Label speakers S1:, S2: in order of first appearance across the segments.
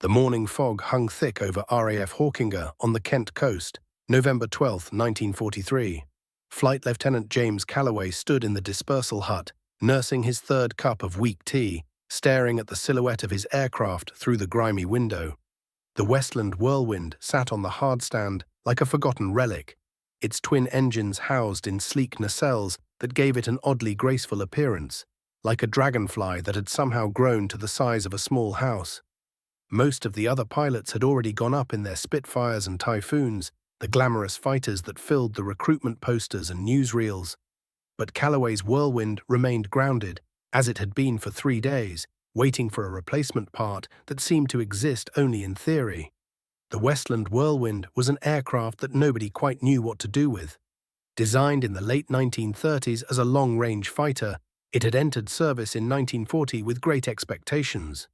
S1: The morning fog hung thick over RAF Hawkinge on the Kent coast, November 12, 1943. Flight Lieutenant James Calloway stood in the dispersal hut, nursing his third cup of weak tea, staring at the silhouette of his aircraft through the grimy window. The Westland Whirlwind sat on the hardstand like a forgotten relic, its twin engines housed in sleek nacelles that gave it an oddly graceful appearance, like a dragonfly that had somehow grown to the size of a small house. Most of the other pilots had already gone up in their Spitfires and Typhoons, the glamorous fighters that filled the recruitment posters and newsreels. But Calloway's Whirlwind remained grounded, as it had been for 3 days, waiting for a replacement part that seemed to exist only in theory. The Westland Whirlwind was an aircraft that nobody quite knew what to do with. Designed in the late 1930s as a long-range fighter, it had entered service in 1940 with great expectations.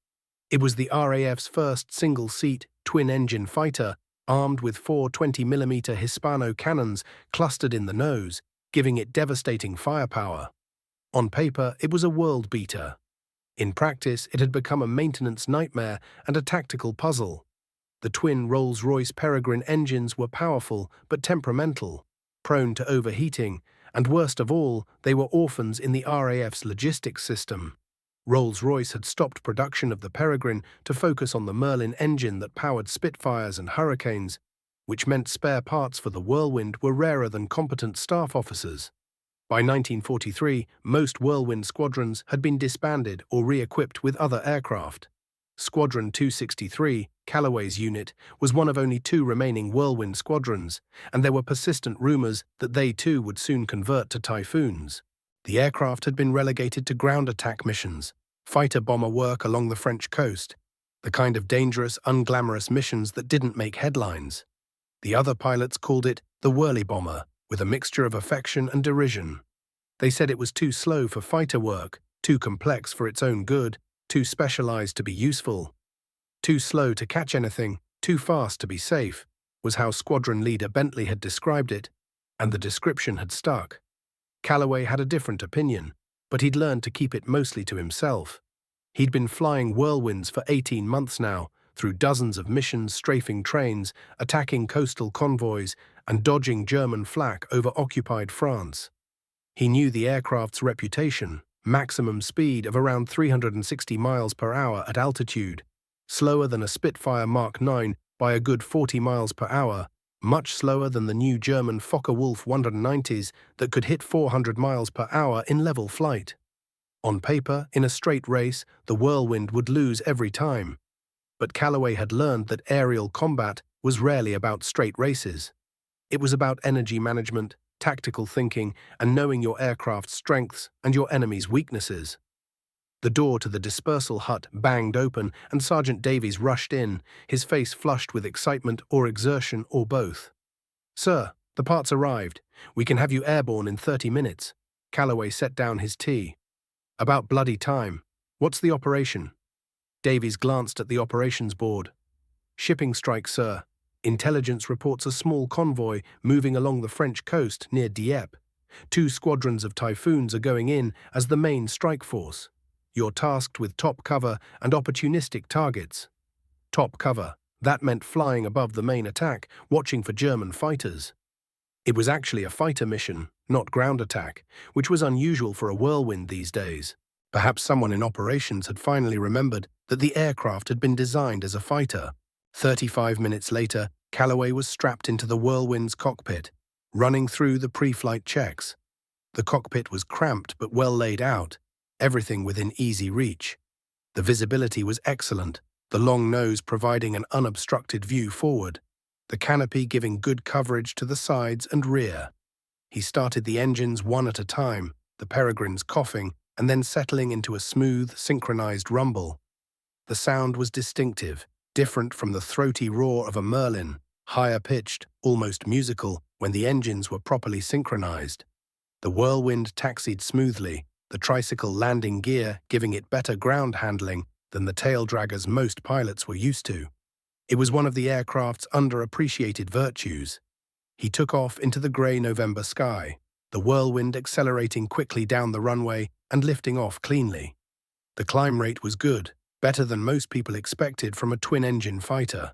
S1: It was the RAF's first single-seat, twin-engine fighter, armed with 4 20mm Hispano cannons clustered in the nose, giving it devastating firepower. On paper, it was a world-beater. In practice, it had become a maintenance nightmare and a tactical puzzle. The twin Rolls-Royce Peregrine engines were powerful but temperamental, prone to overheating, and worst of all, they were orphans in the RAF's logistics system. Rolls-Royce had stopped production of the Peregrine to focus on the Merlin engine that powered Spitfires and Hurricanes, which meant spare parts for the Whirlwind were rarer than competent staff officers. By 1943, most Whirlwind squadrons had been disbanded or re-equipped with other aircraft. Squadron 263, Calloway's unit, was one of only 2 remaining Whirlwind squadrons, and there were persistent rumors that they too would soon convert to Typhoons. The aircraft had been relegated to ground attack missions, fighter-bomber work along the French coast, the kind of dangerous, unglamorous missions that didn't make headlines. The other pilots called it the Whirly Bomber, with a mixture of affection and derision. They said it was too slow for fighter work, too complex for its own good, too specialized to be useful. Too slow to catch anything, too fast to be safe, was how squadron leader Bentley had described it, and the description had stuck. Calloway had a different opinion, but he'd learned to keep it mostly to himself. He'd been flying Whirlwinds for 18 months now, through dozens of missions, strafing trains, attacking coastal convoys, and dodging German flak over occupied France. He knew the aircraft's reputation: maximum speed of around 360 miles per hour at altitude, slower than a Spitfire Mark 9 by a good 40 miles per hour, much slower than the new German Focke-Wulf 190s that could hit 400 miles per hour in level flight. On paper, in a straight race, the Whirlwind would lose every time. But Calloway had learned that aerial combat was rarely about straight races. It was about energy management, tactical thinking, and knowing your aircraft's strengths and your enemy's weaknesses. The door to the dispersal hut banged open, and Sergeant Davies rushed in, his face flushed with excitement or exertion or both. "Sir, the parts arrived. We can have you airborne in 30 minutes. Calloway set down his tea. "About bloody time. What's the operation?" Davies glanced at the operations board. "Shipping strike, sir. Intelligence reports a small convoy moving along the French coast near Dieppe. 2 squadrons of Typhoons are going in as the main strike force. You're tasked with top cover and opportunistic targets." Top cover. That meant flying above the main attack, watching for German fighters. It was actually a fighter mission, not ground attack, which was unusual for a Whirlwind these days. Perhaps someone in operations had finally remembered that the aircraft had been designed as a fighter. 35 minutes later, Calloway was strapped into the Whirlwind's cockpit, running through the pre-flight checks. The cockpit was cramped but well laid out, everything within easy reach. The visibility was excellent, the long nose providing an unobstructed view forward, the canopy giving good coverage to the sides and rear. He started the engines one at a time, the Peregrines coughing and then settling into a smooth, synchronized rumble. The sound was distinctive, different from the throaty roar of a Merlin, higher-pitched, almost musical, when the engines were properly synchronized. The Whirlwind taxied smoothly, the tricycle landing gear giving it better ground handling than the tail draggers most pilots were used to. It was one of the aircraft's underappreciated virtues. He took off into the grey November sky, the Whirlwind accelerating quickly down the runway and lifting off cleanly. The climb rate was good, better than most people expected from a twin-engine fighter.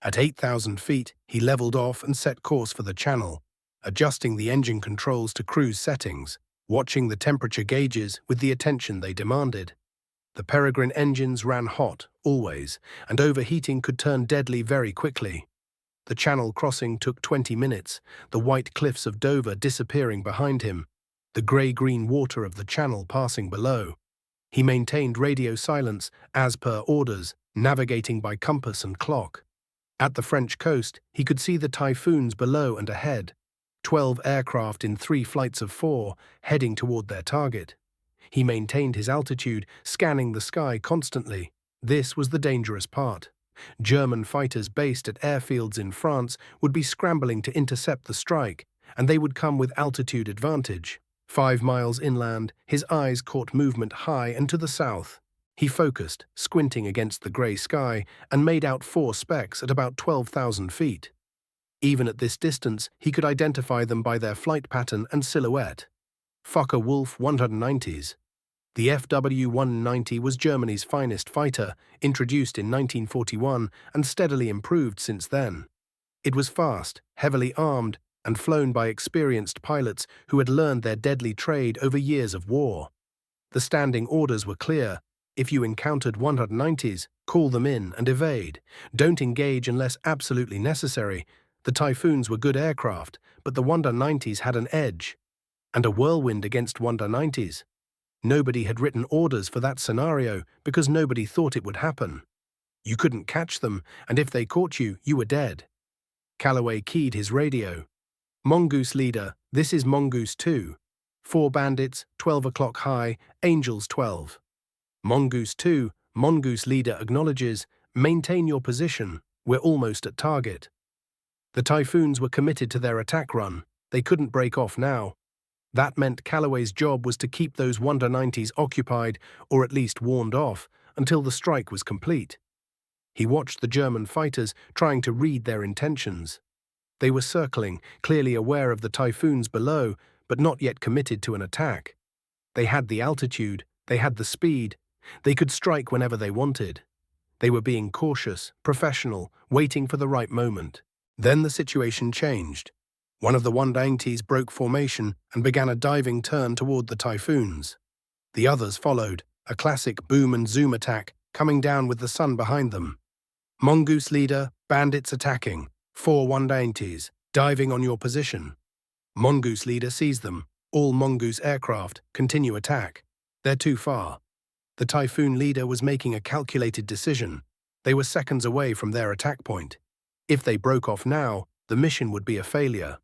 S1: At 8,000 feet, he leveled off and set course for the Channel, adjusting the engine controls to cruise settings, watching the temperature gauges with the attention they demanded. The Peregrine engines ran hot, always, and overheating could turn deadly very quickly. The Channel crossing took 20 minutes, the white cliffs of Dover disappearing behind him, the grey-green water of the Channel passing below. He maintained radio silence, as per orders, navigating by compass and clock. At the French coast, he could see the Typhoons below and ahead, 12 aircraft in 3 flights of 4, heading toward their target. He maintained his altitude, scanning the sky constantly. This was the dangerous part. German fighters based at airfields in France would be scrambling to intercept the strike, and they would come with altitude advantage. 5 miles inland, his eyes caught movement high and to the south. He focused, squinting against the grey sky, and made out 4 specks at about 12,000 feet. Even at this distance, he could identify them by their flight pattern and silhouette. Focke-Wulf 190s. The FW-190 was Germany's finest fighter, introduced in 1941 and steadily improved since then. It was fast, heavily armed, and flown by experienced pilots who had learned their deadly trade over years of war. The standing orders were clear. If you encountered 190s, call them in and evade. Don't engage unless absolutely necessary. The Typhoons were good aircraft, but the 190s had an edge. And a whirlwind against 190s. Nobody had written orders for that scenario because nobody thought it would happen. You couldn't catch them, and if they caught you, you were dead. Calloway keyed his radio. Mongoose leader, this is Mongoose 2. 4 bandits, 12 o'clock high, Angels 12. Mongoose 2, Mongoose leader acknowledges, maintain your position, we're almost at target. The Typhoons were committed to their attack run. They couldn't break off now. That meant Calloway's job was to keep those 190s occupied, or at least warned off, until the strike was complete. He watched the German fighters, trying to read their intentions. They were circling, clearly aware of the Typhoons below, but not yet committed to an attack. They had the altitude, they had the speed, they could strike whenever they wanted. They were being cautious, professional, waiting for the right moment. Then the situation changed. One of the 190s broke formation and began a diving turn toward the Typhoons. The others followed, a classic boom and zoom attack, coming down with the sun behind them. Mongoose leader, bandits attacking, 4 190s, diving on your position. Mongoose leader sees them, all Mongoose aircraft, continue attack. They're too far. The Typhoon leader was making a calculated decision. They were seconds away from their attack point. If they broke off now, the mission would be a failure.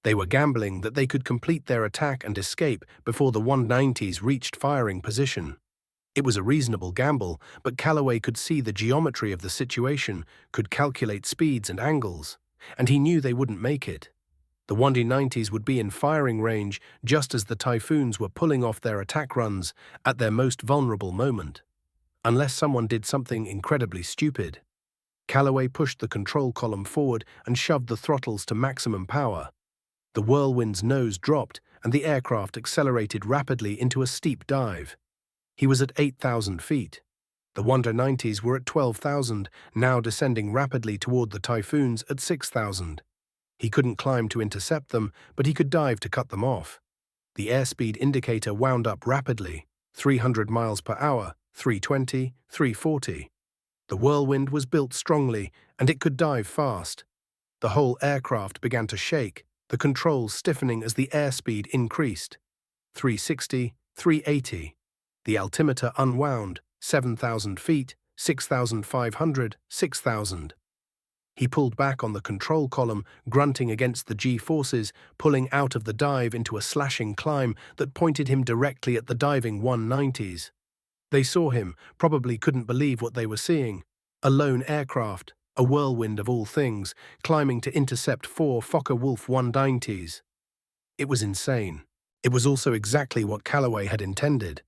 S1: They were gambling that they could complete their attack and escape before the 190s reached firing position. It was a reasonable gamble, but Calloway could see the geometry of the situation, could calculate speeds and angles, and he knew they wouldn't make it. The 190s would be in firing range just as the Typhoons were pulling off their attack runs at their most vulnerable moment. Unless someone did something incredibly stupid. Calloway pushed the control column forward and shoved the throttles to maximum power. The Whirlwind's nose dropped, and the aircraft accelerated rapidly into a steep dive. He was at 8,000 feet. The 190s were at 12,000, now descending rapidly toward the Typhoons at 6,000. He couldn't climb to intercept them, but he could dive to cut them off. The airspeed indicator wound up rapidly, 300 miles per hour, 320, 340. The Whirlwind was built strongly, and it could dive fast. The whole aircraft began to shake, the controls stiffening as the airspeed increased. 360, 380. The altimeter unwound, 7,000 feet, 6,500, 6,000. He pulled back on the control column, grunting against the G-forces, pulling out of the dive into a slashing climb that pointed him directly at the diving 190s. They saw him, probably couldn't believe what they were seeing. A lone aircraft, a Whirlwind of all things, climbing to intercept 4 Focke-Wulf 190s. It was insane. It was also exactly what Calloway had intended.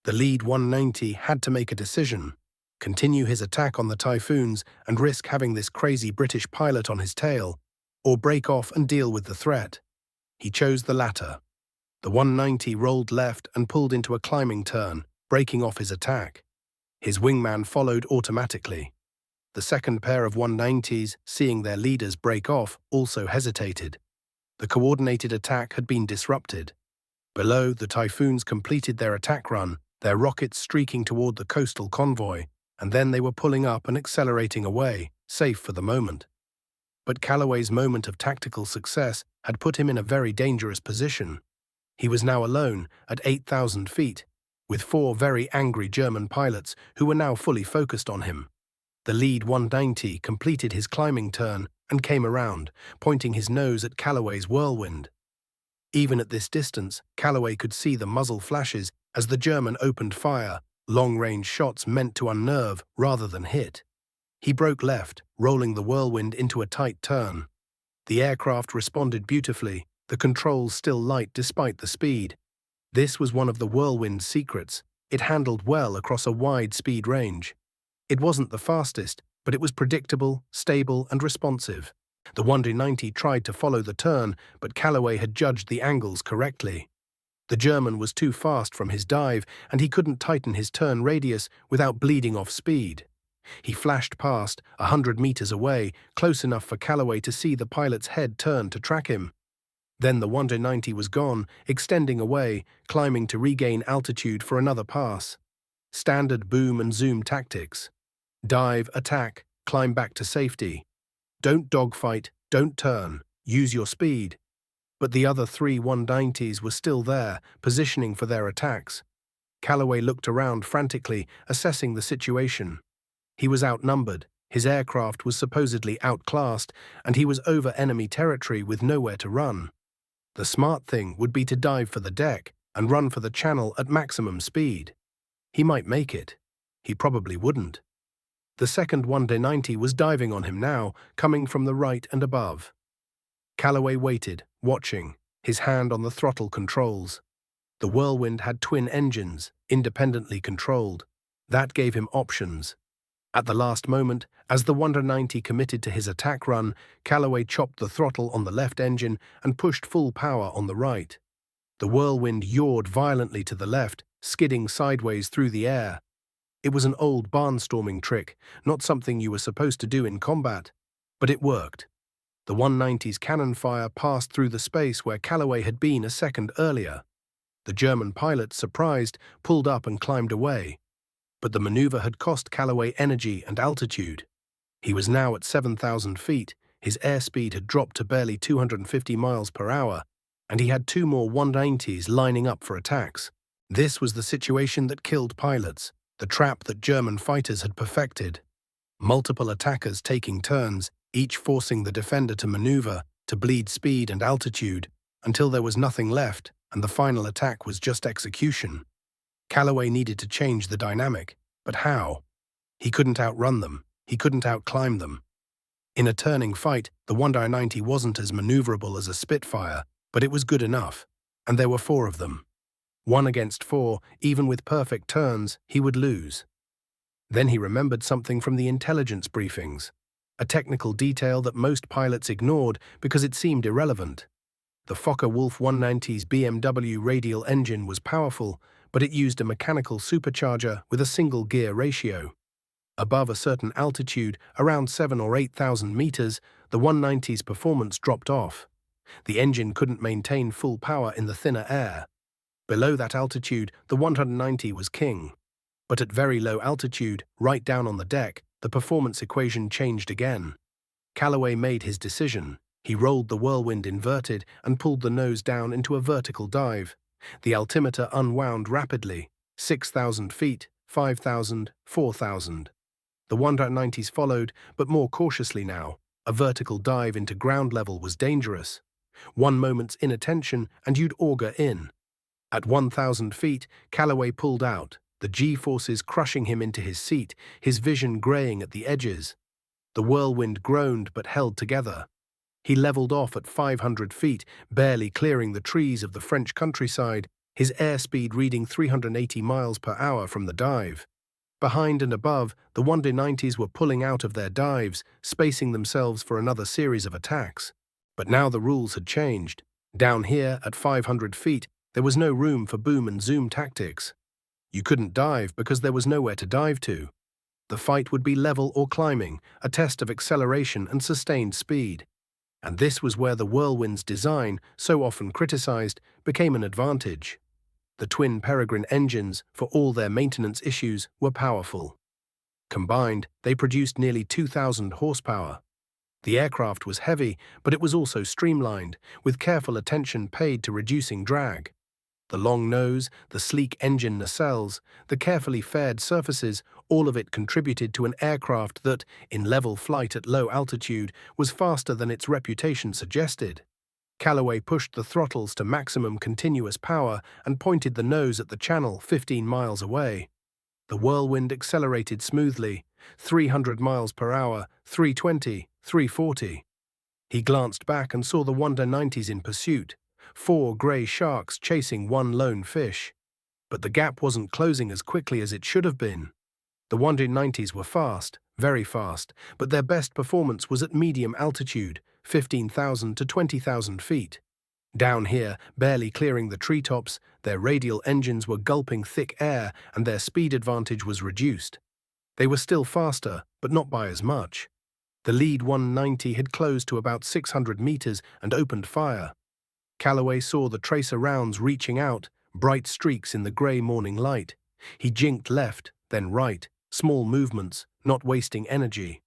S1: The lead 190 had to make a decision. Continue his attack on the Typhoons and risk having this crazy British pilot on his tail, or break off and deal with the threat. He chose the latter. The 190 rolled left and pulled into a climbing turn, breaking off his attack. His wingman followed automatically. The second pair of 190s, seeing their leaders break off, also hesitated. The coordinated attack had been disrupted. Below, the Typhoons completed their attack run, their rockets streaking toward the coastal convoy, and then they were pulling up and accelerating away, safe for the moment. But Calloway's moment of tactical success had put him in a very dangerous position. He was now alone, at 8,000 feet, with 4 very angry German pilots who were now fully focused on him. The lead 190 completed his climbing turn and came around, pointing his nose at Calloway's Whirlwind. Even at this distance, Calloway could see the muzzle flashes as the German opened fire, long-range shots meant to unnerve rather than hit. He broke left, rolling the Whirlwind into a tight turn. The aircraft responded beautifully, the controls still light despite the speed. This was one of the Whirlwind's secrets. It handled well across a wide speed range. It wasn't the fastest, but it was predictable, stable, and responsive. The 190 tried to follow the turn, but Calloway had judged the angles correctly. The German was too fast from his dive, and he couldn't tighten his turn radius without bleeding off speed. He flashed past, 100 meters away, close enough for Calloway to see the pilot's head turn to track him. Then the 190 was gone, extending away, climbing to regain altitude for another pass. Standard boom and zoom tactics. Dive, attack, climb back to safety. Don't dogfight, don't turn, use your speed. But the other 3 190s were still there, positioning for their attacks. Calloway looked around frantically, assessing the situation. He was outnumbered, his aircraft was supposedly outclassed, and he was over enemy territory with nowhere to run. The smart thing would be to dive for the deck and run for the channel at maximum speed. He might make it. He probably wouldn't. The second 190 was diving on him now, coming from the right and above. Calloway waited, watching, his hand on the throttle controls. The Whirlwind had twin engines, independently controlled. That gave him options. At the last moment, as the 190 committed to his attack run, Calloway chopped the throttle on the left engine and pushed full power on the right. The Whirlwind yawed violently to the left, skidding sideways through the air. It was an old barnstorming trick, not something you were supposed to do in combat. But it worked. The 190's cannon fire passed through the space where Calloway had been a second earlier. The German pilot, surprised, pulled up and climbed away. But the maneuver had cost Calloway energy and altitude. He was now at 7,000 feet, his airspeed had dropped to barely 250 miles per hour, and he had 2 more 190s lining up for attacks. This was the situation that killed pilots, the trap that German fighters had perfected. Multiple attackers taking turns, each forcing the defender to maneuver, to bleed speed and altitude, until there was nothing left, and the final attack was just execution. Calloway needed to change the dynamic, but how? He couldn't outrun them, he couldn't outclimb them. In a turning fight, the 190 wasn't as maneuverable as a Spitfire, but it was good enough, and there were 4 of them. 1 against 4, even with perfect turns, he would lose. Then he remembered something from the intelligence briefings, a technical detail that most pilots ignored because it seemed irrelevant. The Focke-Wulf 190's BMW radial engine was powerful, but it used a mechanical supercharger with a single gear ratio. Above a certain altitude, around 7,000 or 8,000 meters, the 190's performance dropped off. The engine couldn't maintain full power in the thinner air. Below that altitude, the 190 was king. But at very low altitude, right down on the deck, the performance equation changed again. Calloway made his decision. He rolled the Whirlwind inverted and pulled the nose down into a vertical dive. The altimeter unwound rapidly. 6,000 feet, 5,000, 4,000. The 190s followed, but more cautiously now. A vertical dive into ground level was dangerous. 1 moment's inattention and you'd auger in. At 1,000 feet, Calloway pulled out, the G-forces crushing him into his seat, his vision graying at the edges. The Whirlwind groaned but held together. He leveled off at 500 feet, barely clearing the trees of the French countryside, his airspeed reading 380 miles per hour from the dive. Behind and above, the 190s were pulling out of their dives, spacing themselves for another series of attacks. But now the rules had changed. Down here, at 500 feet, there was no room for boom and zoom tactics. You couldn't dive because there was nowhere to dive to. The fight would be level or climbing, a test of acceleration and sustained speed. And this was where the Whirlwind's design, so often criticized, became an advantage. The twin Peregrine engines, for all their maintenance issues, were powerful. Combined, they produced nearly 2,000 horsepower. The aircraft was heavy, but it was also streamlined, with careful attention paid to reducing drag. The long nose, the sleek engine nacelles, the carefully fared surfaces, all of it contributed to an aircraft that, in level flight at low altitude, was faster than its reputation suggested. Calloway pushed the throttles to maximum continuous power and pointed the nose at the channel 15 miles away. The Whirlwind accelerated smoothly, 300 miles per hour, 320, 340. He glanced back and saw the Wonder 90s in pursuit, 4 grey sharks chasing one lone fish. But the gap wasn't closing as quickly as it should have been. The Wonder 90s were fast, very fast, but their best performance was at medium altitude, 15,000 to 20,000 feet. Down here, barely clearing the treetops, their radial engines were gulping thick air and their speed advantage was reduced. They were still faster, but not by as much. The lead 190 had closed to about 600 meters and opened fire. Calloway saw the tracer rounds reaching out, bright streaks in the grey morning light. He jinked left, then right, small movements, not wasting energy.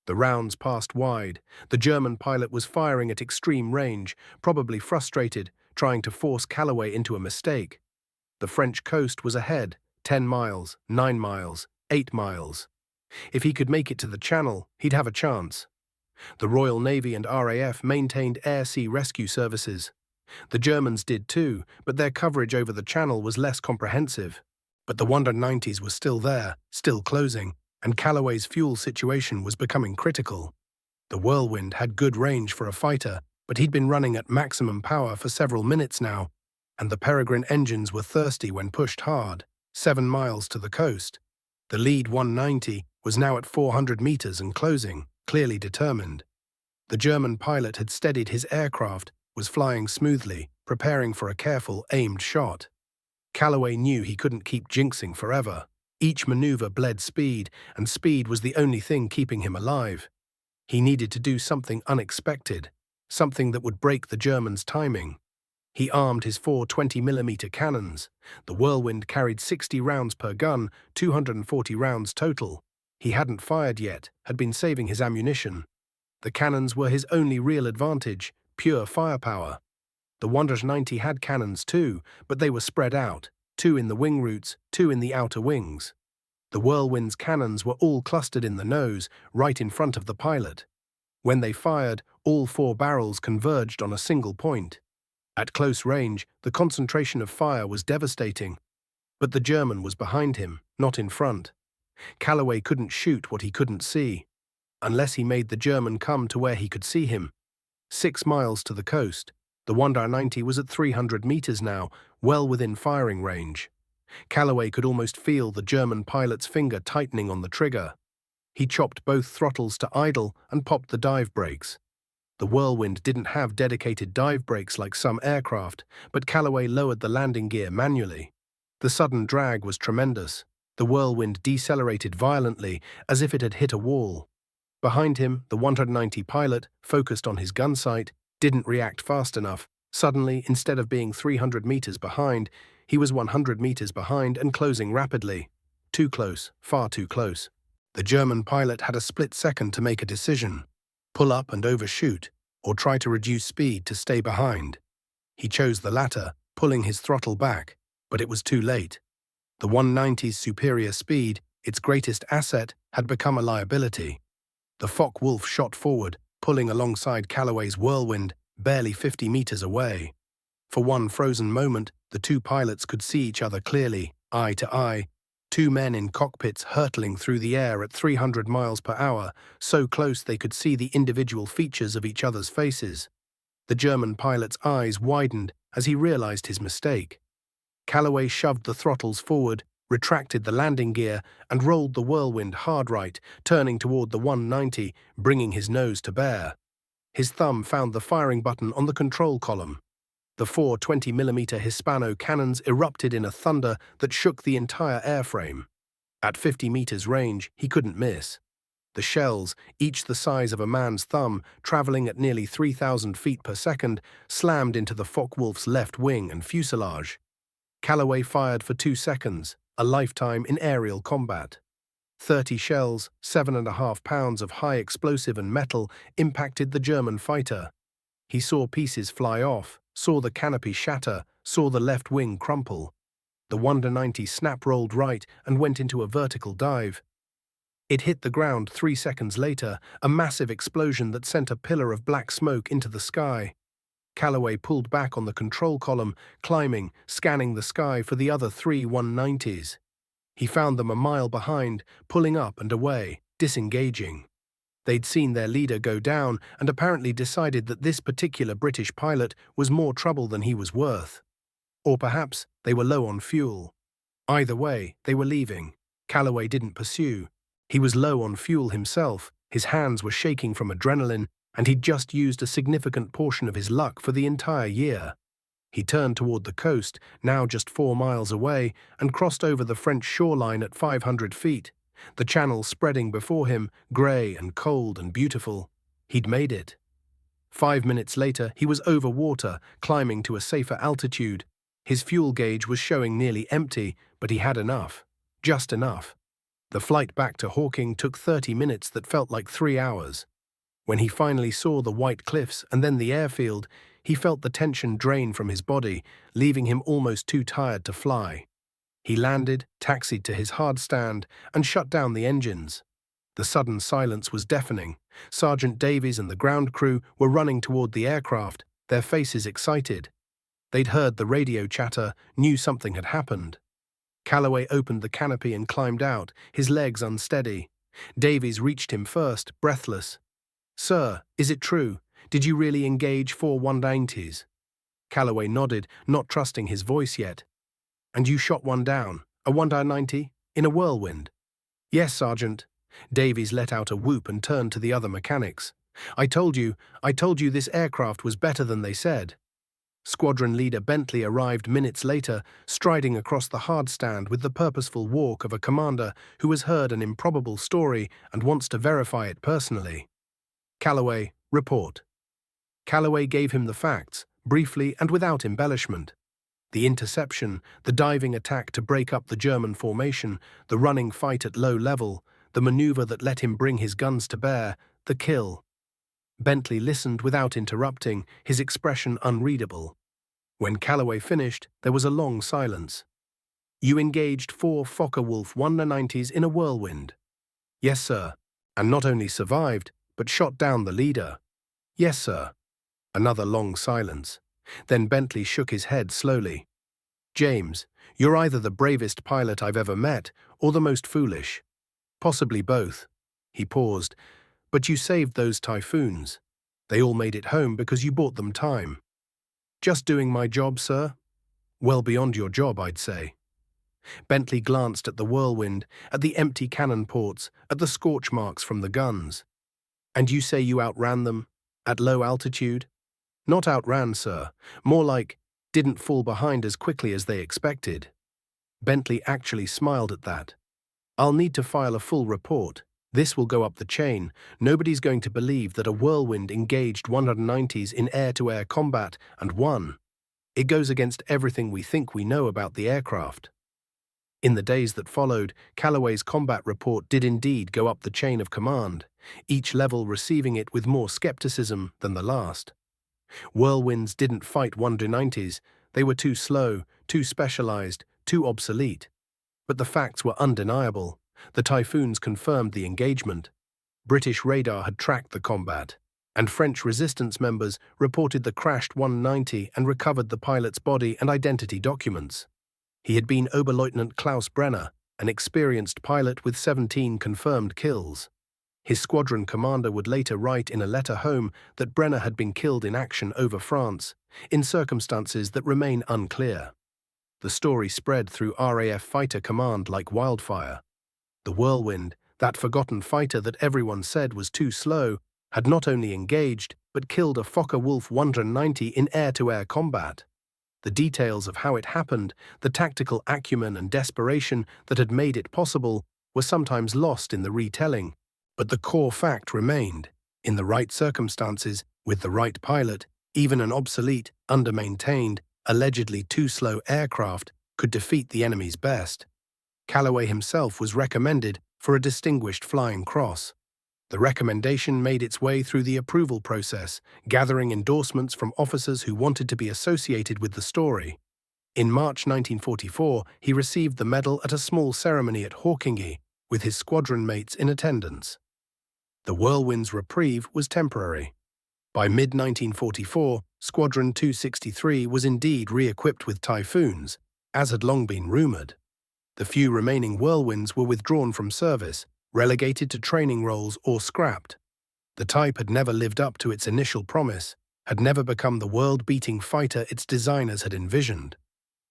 S1: The rounds passed wide. The German pilot was firing at extreme range, probably frustrated, trying to force Calloway into a mistake. The French coast was ahead, 10 miles, 9 miles, 8 miles. If he could make it to the Channel, he'd have a chance. The Royal Navy and RAF maintained air-sea rescue services. The Germans did too, but their coverage over the Channel was less comprehensive. But the Wonder 90s were still there, still closing, and Calloway's fuel situation was becoming critical. The Whirlwind had good range for a fighter, but he'd been running at maximum power for several minutes now, and the Peregrine engines were thirsty when pushed hard, 7 miles to the coast. The lead 190 was now at 400 meters and closing, clearly determined. The German pilot had steadied his aircraft, was flying smoothly, preparing for a careful, aimed shot. Calloway knew he couldn't keep jinxing forever. Each maneuver bled speed, and speed was the only thing keeping him alive. He needed to do something unexpected, something that would break the Germans' timing. He armed his 4 20mm cannons. The Whirlwind carried 60 rounds per gun, 240 rounds total. He hadn't fired yet, had been saving his ammunition. The cannons were his only real advantage, pure firepower. The Wonder 90 had cannons too, but they were spread out, 2 in the wing roots, 2 in the outer wings. The Whirlwind's cannons were all clustered in the nose, right in front of the pilot. When they fired, all 4 barrels converged on a single point. At close range, the concentration of fire was devastating. But the German was behind him, not in front. Calloway couldn't shoot what he couldn't see, unless he made the German come to where he could see him. 6 miles to the coast, the Wonder 90 was at 300 meters now, well within firing range. Calloway could almost feel the German pilot's finger tightening on the trigger. He chopped both throttles to idle and popped the dive brakes. The Whirlwind didn't have dedicated dive brakes like some aircraft, but Calloway lowered the landing gear manually. The sudden drag was tremendous. The Whirlwind decelerated violently, as if it had hit a wall. Behind him, the 190 pilot, focused on his gun sight, didn't react fast enough. Suddenly, instead of being 300 meters behind, he was 100 meters behind and closing rapidly. Too close, far too close. The German pilot had a split second to make a decision: pull up and overshoot, or try to reduce speed to stay behind. He chose the latter, pulling his throttle back, but it was too late. The 190's superior speed, its greatest asset, had become a liability. The Focke-Wulf shot forward, pulling alongside Calloway's Whirlwind, barely 50 meters away. For one frozen moment, the 2 pilots could see each other clearly, eye to eye, 2 men in cockpits hurtling through the air at 300 miles per hour, so close they could see the individual features of each other's faces. The German pilot's eyes widened as he realized his mistake. Calloway shoved the throttles forward, retracted the landing gear, and rolled the Whirlwind hard right, turning toward the 190, bringing his nose to bear. His thumb found the firing button on the control column. The four 20mm Hispano cannons erupted in a thunder that shook the entire airframe. At 50 meters range, he couldn't miss. The shells, each the size of a man's thumb, traveling at nearly 3,000 feet per second, slammed into the Focke-Wulf's left wing and fuselage. Calloway fired for 2 seconds, a lifetime in aerial combat. 30 shells, 7.5 pounds of high explosive and metal, impacted the German fighter. He saw pieces fly off, saw the canopy shatter, saw the left wing crumple. The 190 snap-rolled right and went into a vertical dive. It hit the ground 3 seconds later, a massive explosion that sent a pillar of black smoke into the sky. Calloway pulled back on the control column, climbing, scanning the sky for the other 3 190s. He found them a mile behind, pulling up and away, disengaging. They'd seen their leader go down and apparently decided that this particular British pilot was more trouble than he was worth. Or perhaps they were low on fuel. Either way, they were leaving. Calloway didn't pursue. He was low on fuel himself, his hands were shaking from adrenaline, and he'd just used a significant portion of his luck for the entire year. He turned toward the coast, now just 4 miles away, and crossed over the French shoreline at 500 feet, the channel spreading before him, grey and cold and beautiful. He'd made it. 5 minutes later, he was over water, climbing to a safer altitude. His fuel gauge was showing nearly empty, but he had enough. Just enough. The flight back to Hawkinge took 30 minutes that felt like 3 hours. When he finally saw the white cliffs and then the airfield, he felt the tension drain from his body, leaving him almost too tired to fly. He landed, taxied to his hardstand, and shut down the engines. The sudden silence was deafening. Sergeant Davies and the ground crew were running toward the aircraft, their faces excited. They'd heard the radio chatter, knew something had happened. Calloway opened the canopy and climbed out, his legs unsteady. Davies reached him first, breathless. "Sir, is it true? Did you really engage 4 190s?" Calloway nodded, not trusting his voice yet. "And you shot one down, a 190, in a whirlwind?" "Yes, Sergeant." Davies let out a whoop and turned to the other mechanics. I told you this aircraft was better than they said." Squadron leader Bentley arrived minutes later, striding across the hardstand with the purposeful walk of a commander who has heard an improbable story and wants to verify it personally. "Calloway, report." Calloway gave him the facts, briefly and without embellishment. The interception, the diving attack to break up the German formation, the running fight at low level, the maneuver that let him bring his guns to bear, the kill. Bentley listened without interrupting, his expression unreadable. When Calloway finished, there was a long silence. "You engaged 4 Focke-Wulf 190s in a whirlwind?" "Yes, sir." "And not only survived, but shot down the leader?" "Yes, sir." Another long silence. Then Bentley shook his head slowly. "James, you're either the bravest pilot I've ever met, or the most foolish. Possibly both." He paused. "But you saved those Typhoons. They all made it home because you bought them time." "Just doing my job, sir?" "Well beyond your job, I'd say." Bentley glanced at the whirlwind, at the empty cannon ports, at the scorch marks from the guns. "And you say you outran them? At low altitude?" "Not outran, sir. More like, didn't fall behind as quickly as they expected." Bentley actually smiled at that. "I'll need to file a full report. This will go up the chain. Nobody's going to believe that a whirlwind engaged 190s in air-to-air combat and won. It goes against everything we think we know about the aircraft." In the days that followed, Calloway's combat report did indeed go up the chain of command, each level receiving it with more skepticism than the last. Whirlwinds didn't fight 190s. They were too slow, too specialized, too obsolete. But the facts were undeniable. The Typhoons confirmed the engagement. British radar had tracked the combat, and French resistance members reported the crashed 190 and recovered the pilot's body and identity documents. He had been Oberleutnant Klaus Brenner, an experienced pilot with 17 confirmed kills. His squadron commander would later write in a letter home that Brenner had been killed in action over France, in circumstances that remain unclear. The story spread through RAF fighter command like wildfire. The Whirlwind, that forgotten fighter that everyone said was too slow, had not only engaged, but killed a Focke-Wulf 190 in air-to-air combat. The details of how it happened, the tactical acumen and desperation that had made it possible, were sometimes lost in the retelling. But the core fact remained. In the right circumstances, with the right pilot, even an obsolete, under-maintained, allegedly too slow aircraft could defeat the enemy's best. Calloway himself was recommended for a Distinguished Flying Cross. The recommendation made its way through the approval process, gathering endorsements from officers who wanted to be associated with the story. In March 1944, he received the medal at a small ceremony at Hawkinge, with his squadron mates in attendance. The Whirlwind's reprieve was temporary. By mid-1944, Squadron 263 was indeed re-equipped with Typhoons, as had long been rumoured. The few remaining Whirlwinds were withdrawn from service, relegated to training roles or scrapped. The type had never lived up to its initial promise, had never become the world-beating fighter its designers had envisioned.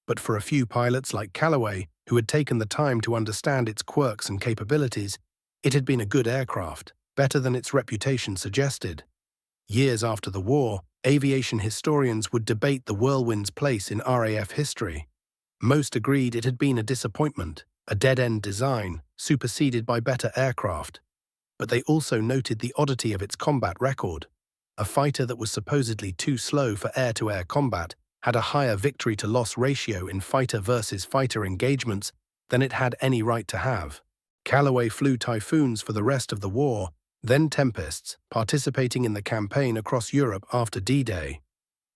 S1: But for a few pilots like Calloway, who had taken the time to understand its quirks and capabilities, it had been a good aircraft, better than its reputation suggested. Years after the war, aviation historians would debate the Whirlwind's place in RAF history. Most agreed it had been a disappointment, a dead-end design, superseded by better aircraft. But they also noted the oddity of its combat record. A fighter that was supposedly too slow for air-to-air combat had a higher victory-to-loss ratio in fighter-versus-fighter engagements than it had any right to have. Calloway flew Typhoons for the rest of the war, then Tempests, participating in the campaign across Europe after D-Day.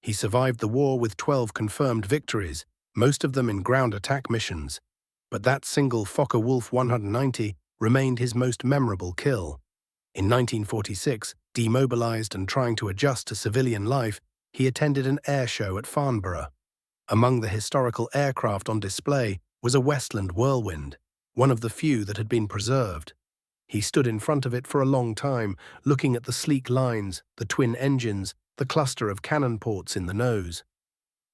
S1: He survived the war with 12 confirmed victories, most of them in ground attack missions. But that single Focke-Wulf 190 remained his most memorable kill. In 1946, demobilized and trying to adjust to civilian life, he attended an air show at Farnborough. Among the historical aircraft on display was a Westland Whirlwind, one of the few that had been preserved. He stood in front of it for a long time, looking at the sleek lines, the twin engines, the cluster of cannon ports in the nose.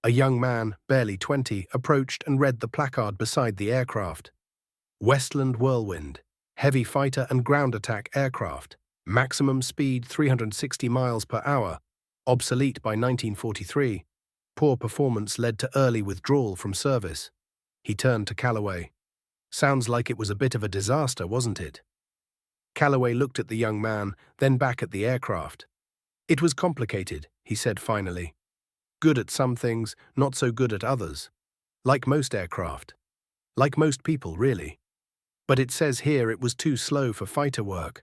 S1: A young man, barely 20, approached and read the placard beside the aircraft. Westland Whirlwind, heavy fighter and ground attack aircraft, maximum speed 360 miles per hour, obsolete by 1943. Poor performance led to early withdrawal from service. He turned to Calloway. Sounds like it was a bit of a disaster, wasn't it? Calloway looked at the young man, then back at the aircraft. It was complicated, he said finally. Good at some things, not so good at others. Like most aircraft. Like most people, really. But it says here it was too slow for fighter work.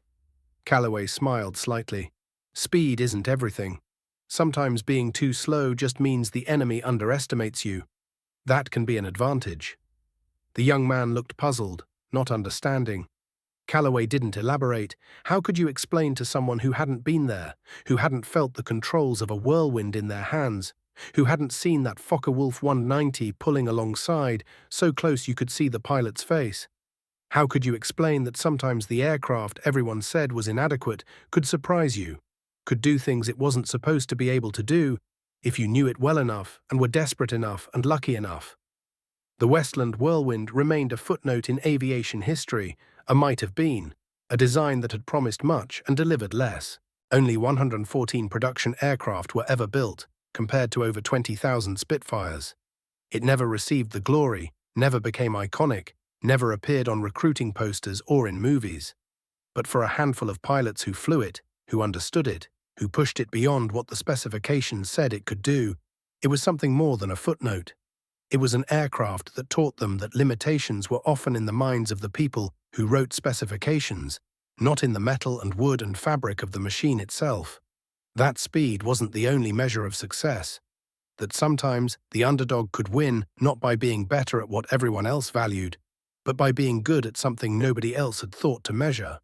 S1: Calloway smiled slightly. Speed isn't everything. Sometimes being too slow just means the enemy underestimates you. That can be an advantage. The young man looked puzzled, not understanding. Calloway didn't elaborate. How could you explain to someone who hadn't been there, who hadn't felt the controls of a Whirlwind in their hands, who hadn't seen that Focke-Wulf 190 pulling alongside, so close you could see the pilot's face? How could you explain that sometimes the aircraft everyone said was inadequate could surprise you, could do things it wasn't supposed to be able to do, if you knew it well enough and were desperate enough and lucky enough? The Westland Whirlwind remained a footnote in aviation history, a might have been, a design that had promised much and delivered less. Only 114 production aircraft were ever built, compared to over 20,000 Spitfires. It never received the glory, never became iconic, never appeared on recruiting posters or in movies. But for a handful of pilots who flew it, who understood it, who pushed it beyond what the specifications said it could do, it was something more than a footnote. It was an aircraft that taught them that limitations were often in the minds of the people who wrote specifications, not in the metal and wood and fabric of the machine itself. That speed wasn't the only measure of success. That sometimes the underdog could win not by being better at what everyone else valued, but by being good at something nobody else had thought to measure.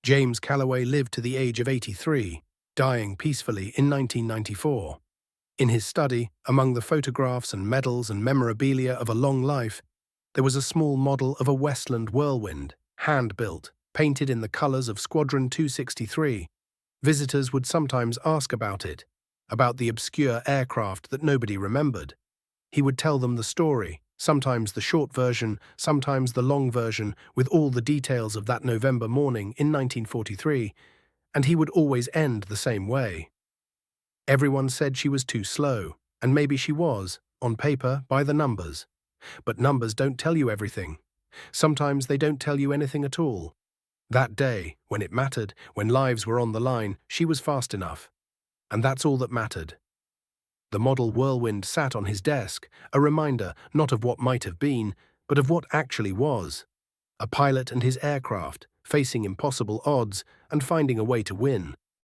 S1: James Calloway lived to the age of 83, dying peacefully in 1994. In his study, among the photographs and medals and memorabilia of a long life, there was a small model of a Westland Whirlwind, hand-built, painted in the colors of Squadron 263. Visitors would sometimes ask about it, about the obscure aircraft that nobody remembered. He would tell them the story, sometimes the short version, sometimes the long version, with all the details of that November morning in 1943, and he would always end the same way. Everyone said she was too slow, and maybe she was, on paper, by the numbers. But numbers don't tell you everything. Sometimes they don't tell you anything at all. That day, when it mattered, when lives were on the line, she was fast enough. And that's all that mattered. The model Whirlwind sat on his desk, a reminder not of what might have been, but of what actually was. A pilot and his aircraft, facing impossible odds and finding a way to win.